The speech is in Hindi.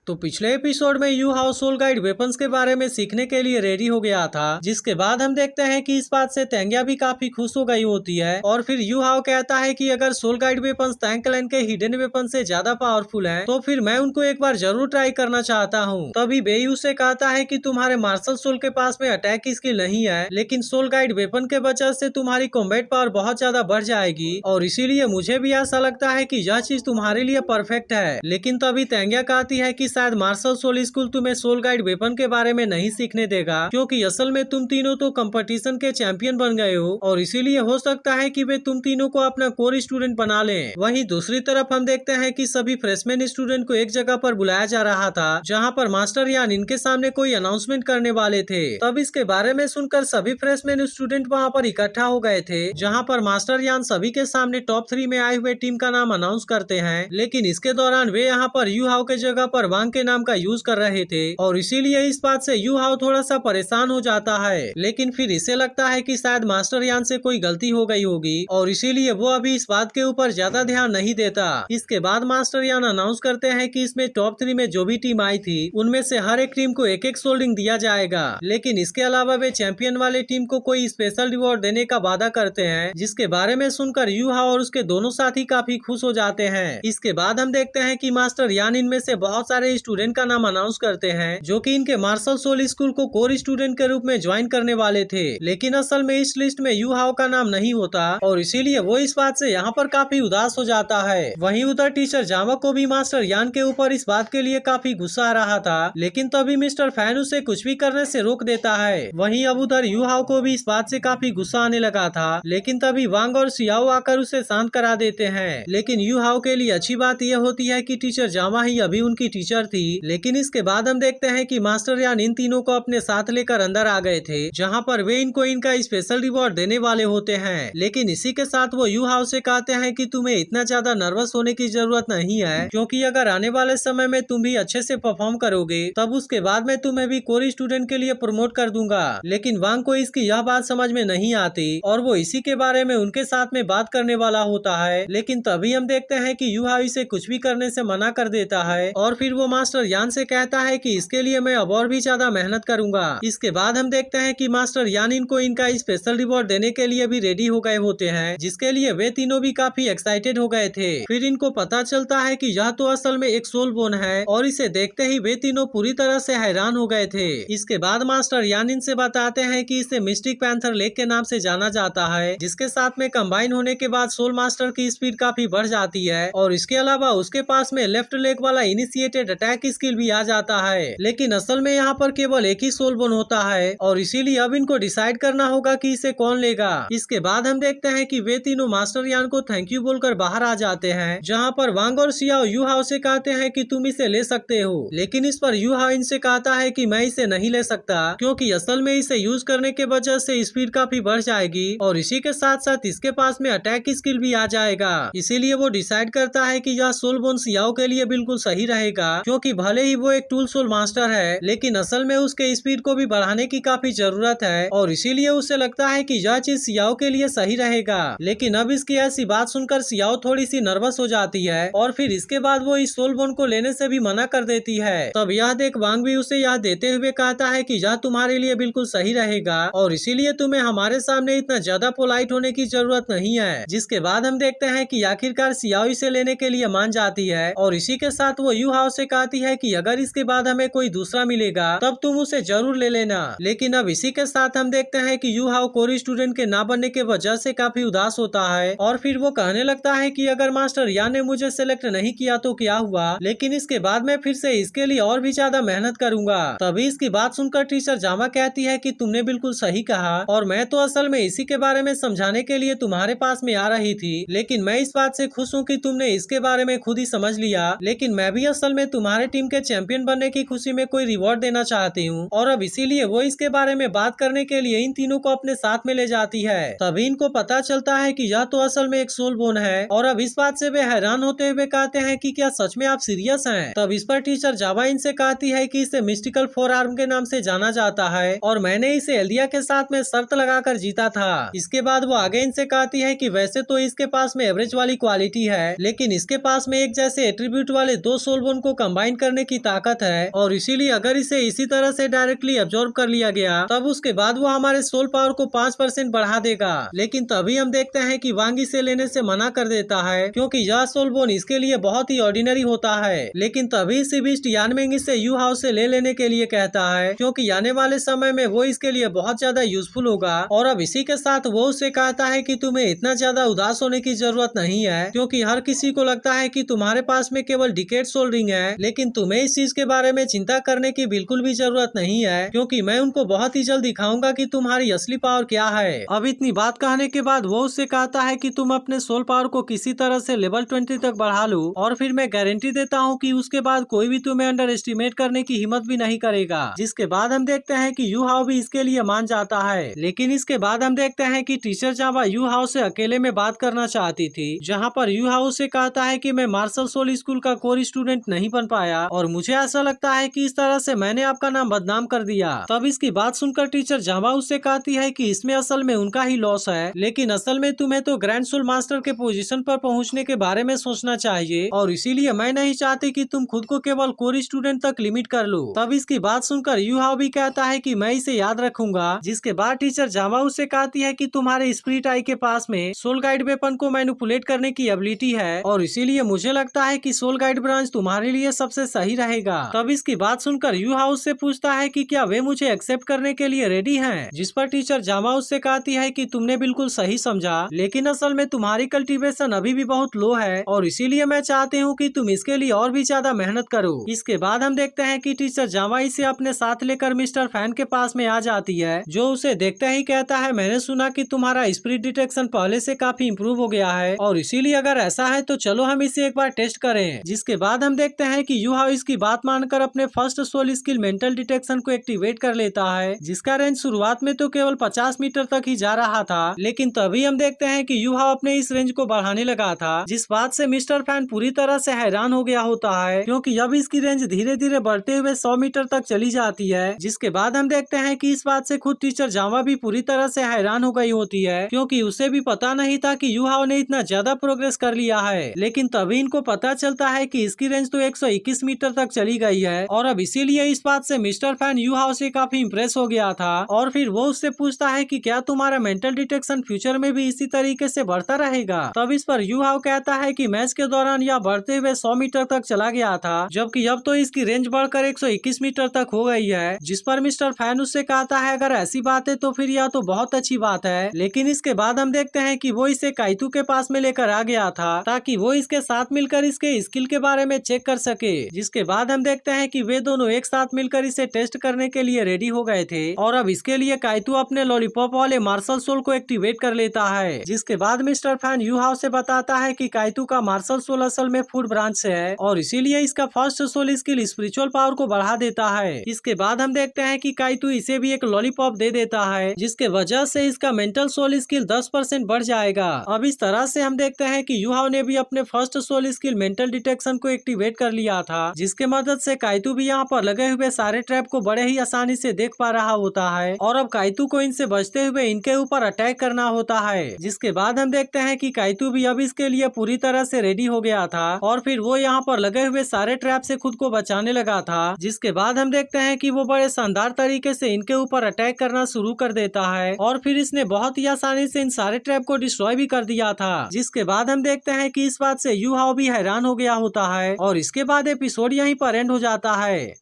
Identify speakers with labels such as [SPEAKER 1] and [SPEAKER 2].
[SPEAKER 1] तो पिछले एपिसोड में Yu Hao soul guide weapons के बारे में सीखने के लिए रेडी हो गया था, जिसके बाद हम देखते हैं कि इस बात से तेंग्या भी काफी खुश हो गई होती है और फिर यू हाउ कहता है कि अगर सोल गाइड वेपन्स तैंग क्लैन के हिडन वेपन से ज्यादा पावरफुल हैं, तो फिर मैं उनको एक बार जरूर ट्राई करना चाहता हूँ। तभी बेयू से कहता है कि तुम्हारे मार्शल सोल के पास में अटैक की स्किल नहीं है, लेकिन सोल गाइड वेपन के वजह से तुम्हारी कॉम्बैट पावर बहुत ज्यादा बढ़ जाएगी और इसीलिए मुझे भी ऐसा लगता है कि यह चीज तुम्हारे लिए परफेक्ट है। लेकिन तभी तेंग्या कहती है कि शायद मार्शल सोल स्कूल तुम्हें सोल गाइड वेपन के बारे में नहीं सीखने देगा, क्योंकि असल में तुम तीनों तो कंपटीशन के चैंपियन बन गए हो और इसीलिए हो सकता है कि वे तुम तीनों को अपना कोर स्टूडेंट बना लें। वहीं दूसरी तरफ हम देखते हैं कि सभी फ्रेशमैन स्टूडेंट को एक जगह पर बुलाया जा रहा था, जहां पर मास्टर यान इनके सामने कोई अनाउंसमेंट करने वाले थे। तब इसके बारे में सुनकर सभी फ्रेशमैन स्टूडेंट वहां पर इकट्ठा हो गए थे, जहां पर मास्टर यान सभी के सामने टॉप 3 में आए हुए टीम का नाम अनाउंस करते हैं। लेकिन इसके दौरान वे यहाँ पर यू हाउ के जगह पर वांग के नाम का यूज कर रहे थे और इसीलिए इस बात से यू हाउ थोड़ा सा परेशान हो जाता है। लेकिन फिर इसे लगता है कि शायद मास्टर यान से कोई गलती हो गई होगी और इसीलिए वो अभी इस बात के ऊपर ज्यादा ध्यान नहीं देता। इसके बाद मास्टर यान अनाउंस करते हैं कि इसमें टॉप 3 में जो भी टीम आई थी, उनमें से हर एक टीम को एक एक सोल रिंग दिया जाएगा। लेकिन इसके अलावा वे चैंपियन वाले टीम को कोई स्पेशल रिवॉर्ड देने का वादा करते हैं, जिसके बारे में सुनकर यू हाउ और उसके दोनों साथी काफी खुश हो जाते हैं। इसके बाद हम देखते हैं कि मास्टर यान इनमें से बहुत सारे स्टूडेंट का नाम अनाउंस करते हैं, जो कि इनके मार्शल सोल स्कूल को कोर स्टूडेंट के रूप में ज्वाइन करने वाले थे। लेकिन असल में इस लिस्ट में यू हाउ का नाम नहीं होता और इसीलिए वो इस बात से यहाँ पर काफी उदास हो जाता है। वहीं उधर टीचर जावा को भी मास्टर यान के ऊपर इस बात के लिए काफी गुस्सा आ रहा था, लेकिन तभी मिस्टर फैन उसे कुछ भी करने से रोक देता है। वहीं अब उधर यू हाउ को भी इस बात से काफी गुस्सा आने लगा था, लेकिन तभी वांग और सियाओ आकर उसे शांत करा देते हैं। लेकिन यू हाउ के लिए अच्छी बात यह होती है कि टीचर जावा ही अभी उनकी टीचर थी। लेकिन इसके बाद हम देखते हैं कि मास्टर यान इन तीनों को अपने साथ लेकर अंदर आ गए थे, जहां पर वे इनको इनका स्पेशल रिवॉर्ड देने वाले होते हैं। लेकिन इसी के साथ वो यू हाउ से कहते हैं कि तुम्हें इतना ज्यादा नर्वस होने की जरूरत नहीं है, क्योंकि अगर आने वाले समय में तुम भी अच्छे से परफॉर्म करोगे, तब उसके बाद में तुम्हें भी कोर स्टूडेंट के लिए प्रमोट कर दूंगा। लेकिन वांग को इसकी यह बात समझ में नहीं आती और वो इसी के बारे में उनके साथ में बात करने वाला होता है। लेकिन तभी हम देखते हैं कि यू हाउ इसे कुछ भी करने से मना कर देता है और फिर वो मास्टर यान से कहता है कि इसके लिए मैं अब और भी ज्यादा मेहनत करूंगा। इसके बाद हम देखते हैं कि मास्टर यान इनको इनका स्पेशल रिवॉर्ड देने के लिए भी रेडी हो गए होते हैं, जिसके लिए वे तीनों भी काफी एक्साइटेड हो गए थे। फिर इनको पता चलता है कि यह तो असल में एक सोल बोन है और इसे देखते ही वे तीनों पूरी तरह से हैरान हो गए थे। इसके बाद मास्टर यान इनसे बताते हैं कि इसे मिस्टिक पैंथर लेक के नाम से जाना जाता है, जिसके साथ में कंबाइन होने के बाद सोल मास्टर की स्पीड काफी बढ़ जाती है और इसके अलावा उसके पास में लेफ्ट लेग वाला इनिशिएटेड अटैक स्किल भी आ जाता है। लेकिन असल में यहाँ पर केवल एक ही सोल बोन होता है और इसीलिए अब इनको डिसाइड करना होगा कि इसे कौन लेगा। इसके बाद हम देखते हैं कि वे तीनों मास्टर यान को थैंक यू बोलकर बाहर आ जाते हैं, जहाँ पर वांग और सियाओ यू हाउ से कहते हैं कि तुम इसे ले सकते हो। लेकिन इस पर यू हाउ इनसे कहता है कि मैं इसे नहीं ले सकता, क्योंकि असल में इसे यूज करने के वजह से स्पीड काफी बढ़ जाएगी और इसी के साथ साथ इसके पास में अटैक स्किल भी आ जाएगा। इसीलिए वो डिसाइड करता है कि यह सोल बोन सियाओ के लिए बिल्कुल सही रहेगा, क्योंकि भले ही वो एक टूल सोल मास्टर है, लेकिन असल में उसके स्पीड को भी बढ़ाने की काफी जरूरत है और इसीलिए उसे लगता है कि यह चीज सियाओ के लिए सही रहेगा। लेकिन अब इसकी ऐसी बात सुनकर सियाओ थोड़ी सी नर्वस हो जाती है और फिर इसके बाद वो इस सोल बोन को लेने से भी मना कर देती है। तब यह देख वांग भी उसे यह देते हुए कहता है कि यह तुम्हारे लिए बिल्कुल सही रहेगा और इसीलिए तुम्हें हमारे सामने इतना ज्यादा पोलाइट होने की जरूरत नहीं है। जिसके बाद हम देखते हैं कि आखिरकार सियाओ इसे लेने के लिए मान जाती है और इसी के साथ वो यू हाउ से कहती है कि अगर इसके बाद हमें कोई दूसरा मिलेगा तब तुम उसे जरूर ले लेना। लेकिन अब इसी के साथ हम देखते हैं कि यू हाउ कोर स्टूडेंट के ना बनने के वजह से काफी उदास होता है और फिर वो कहने लगता है कि अगर मास्टर यान ने मुझे सेलेक्ट नहीं किया तो क्या हुआ, लेकिन इसके बाद मैं फिर से इसके लिए और भी ज्यादा मेहनत करूंगा। तभी इसकी बात सुनकर टीचर जामा कहती है कि तुमने बिल्कुल सही कहा और मैं तो असल में इसी के बारे में समझाने के लिए तुम्हारे पास में आ रही थी, लेकिन मैं इस बात से खुश हूँ कि तुमने इसके बारे में खुद ही समझ लिया। लेकिन मैं भी असल में तुम्हारे टीम के चैंपियन बनने की खुशी में कोई रिवॉर्ड देना चाहती हूँ और अब इसीलिए वो इसके बारे में बात करने के लिए इन तीनों को अपने साथ में ले जाती है। तभी इनको पता चलता है कि यह तो असल में एक सोल बोन है और अब इस बात से वे हैरान होते हुए कहते हैं कि क्या सच में आप सीरियस हैं। तब इस पर टीचर जावा इनसे कहती है कि इसे मिस्टिकल फोर आर्म के नाम से जाना जाता है और मैंने इसे एल्दिया के साथ में शर्त लगाकर जीता था। इसके बाद वो आगे इनसे कहती है कि वैसे तो इसके पास में एवरेज वाली क्वालिटी है, लेकिन इसके पास में एक जैसे एट्रीब्यूट वाले दो सोल बोन को कंबाइन करने की ताकत है और इसीलिए अगर इसे इसी तरह से डायरेक्टली एब्जॉर्ब कर लिया गया तब उसके बाद वो हमारे सोल पावर को 5% बढ़ा देगा। लेकिन तभी हम देखते हैं कि वांग इसे लेने से मना कर देता है क्योंकि यह सोल बोन इसके लिए बहुत ही ऑर्डिनरी होता है। लेकिन तभी सी बीस्ट यानमेंग इसे यू हाउ से ले लेने के लिए कहता है क्योंकि आने वाले समय में वो इसके लिए बहुत ज्यादा यूजफुल होगा। और अब इसी के साथ वो उसे कहता है कि तुम्हें इतना ज्यादा उदास होने की जरूरत नहीं है क्योंकि हर किसी को लगता है कि तुम्हारे पास में केवल डिकेड सोल रिंग है, लेकिन तुम्हें इस चीज के बारे में चिंता करने की बिल्कुल भी जरूरत नहीं है क्योंकि मैं उनको बहुत ही जल्द दिखाऊंगा कि तुम्हारी असली पावर क्या है। अब इतनी बात कहने के बाद वो उससे कहता है कि तुम अपने सोल पावर को किसी तरह से लेवल 20 तक बढ़ा लो और फिर मैं गारंटी देता हूँ कि उसके बाद कोई भी तुम्हें अंडर एस्टिमेट करने की हिम्मत भी नहीं करेगा। जिसके बाद हम देखते हैं कि यू हाउ भी इसके लिए मान जाता है। लेकिन इसके बाद हम देखते हैं कि टीचर जावा यू हाउ से अकेले में बात करना चाहती थी, जहाँ पर यू हाउ से कहता है कि मैं मार्शल सोल स्कूल का कोर स्टूडेंट नहीं बन पाया और मुझे ऐसा लगता है कि इस तरह से मैंने आपका नाम बदनाम कर दिया। तब इसकी बात सुनकर टीचर जावा उससे कहती है कि इसमें असल में उनका ही लॉस है, लेकिन असल में तुम्हें तो ग्रैंड सोल मास्टर के पोजीशन पर पहुंचने के बारे में सोचना चाहिए और इसीलिए मैं नहीं चाहती कि तुम खुद को केवल कोर स्टूडेंट तक लिमिट कर लो। तब इसकी बात सुनकर यू हाउ भी कहता है कि मैं इसे याद रखूंगा। जिसके बाद टीचर जावा उससे कहती है कि तुम्हारे स्पिरिट आई के पास में सोल गाइड वेपन को मैनिपुलेट करने की एबिलिटी है और इसीलिए मुझे लगता है कि सोल गाइड ब्रांच तुम्हारे लिए सबसे सही रहेगा। तब इसकी बात सुनकर यू हाउ से पूछता है कि क्या वे मुझे एक्सेप्ट करने के लिए रेडी हैं? जिस पर टीचर जावा उससे कहती है कि तुमने बिल्कुल सही समझा, लेकिन असल में तुम्हारी कल्टीवेशन अभी भी बहुत लो है और इसीलिए मैं चाहती हूँ कि तुम इसके लिए और भी ज्यादा मेहनत करो। इसके बाद हम देखते हैं कि टीचर जावा इसे अपने साथ लेकर मिस्टर फैन के पास में आ जाती है, जो उसे देखते ही कहता है मैंने सुना कि तुम्हारा स्पिरिट डिटेक्शन पहले से काफी इम्प्रूव हो गया है और इसीलिए अगर ऐसा है तो चलो हम इसे एक बार टेस्ट करें। जिसके बाद हम देखते हैं कि यू हाउ इसकी बात मानकर अपने first soul skill mental detection को एक्टिवेट कर लेता है, जिसका रेंज शुरुआत में तो केवल 50 मीटर तक ही जा रहा था, लेकिन तभी हम देखते हैं कि यू हाउ अपने इस रेंज को बढ़ाने लगा था, जिस बात से मिस्टर फैन पूरी तरह से हैरान हो गया होता है क्योंकि अब इसकी रेंज धीरे धीरे बढ़ते हुए 100 मीटर तक चली जाती है। जिसके बाद हम देखते हैं कि इस बात से खुद टीचर जावा भी पूरी तरह से हैरान हो गई होती है क्योंकि उसे भी पता नहीं था कि यू हाउ ने इतना ज्यादा प्रोग्रेस कर लिया है। लेकिन तभी इनको पता चलता है कि इसकी रेंज तो 121 मीटर तक चली गई है और अब इसीलिए इस बात से मिस्टर फैन यू हाउ से काफी इम्प्रेस हो गया था और फिर वो उससे पूछता है कि क्या तुम्हारा मेंटल डिटेक्शन फ्यूचर में भी इसी तरीके से बढ़ता रहेगा। तब इस पर यू हाउ कहता है कि मैच के दौरान यह बढ़ते हुए 100 मीटर तक चला गया था, जबकि अब तो इसकी रेंज बढ़कर 121 मीटर तक हो गई है। जिस पर मिस्टर फैन उससे कहता है अगर ऐसी बात है तो फिर यह तो बहुत अच्छी बात है। लेकिन इसके बाद हम देखते हैं कि वो इसे काइतू के पास में लेकर आ गया था ताकि वो इसके साथ मिलकर इसके स्किल के बारे में चेक कर सके। जिसके बाद हम देखते हैं कि वे दोनों एक साथ मिलकर इसे टेस्ट करने के लिए रेडी हो गए थे और अब इसके लिए काइतू अपने लॉलीपॉप वाले मार्शल सोल को एक्टिवेट कर लेता है। जिसके बाद मिस्टर फैन यू हाउ से बताता है कि काइतू का मार्शल सोल असल में फूड ब्रांच से है और इसीलिए इसका first soul skill spiritual power को बढ़ा देता है। इसके बाद हम देखते हैं कि काइतू इसे भी एक लॉलीपॉप दे देता है, जिसके वजह से इसका मेंटल सोल स्किल 10% बढ़ जाएगा। अब इस तरह से हम देखते हैं कि यू हाउ ने भी अपने first soul skill mental detection को एक्टिवेट कर लिया था, जिसके मदद से काइतू भी यहाँ पर लगे हुए सारे ट्रैप को बड़े ही आसानी से देख पा रहा होता है और अब काइतू को इनसे बचते हुए इनके ऊपर अटैक करना होता है। जिसके बाद हम देखते हैं कि काइतू भी अब इसके लिए पूरी तरह से रेडी हो गया था और फिर वो यहाँ पर लगे हुए सारे ट्रैप से खुद को बचाने लगा था। जिसके बाद हम देखते हैं कि वो बड़े शानदार तरीके से इनके ऊपर अटैक करना शुरू कर देता है और फिर इसने बहुत ही आसानी से इन सारे ट्रैप को डिस्ट्रॉय भी कर दिया था। जिसके बाद हम देखते हैं कि इस बात से यू हाउ भी हैरान हो गया होता है और इसके बाद एपिसोड यहीं पर एंड हो जाता है।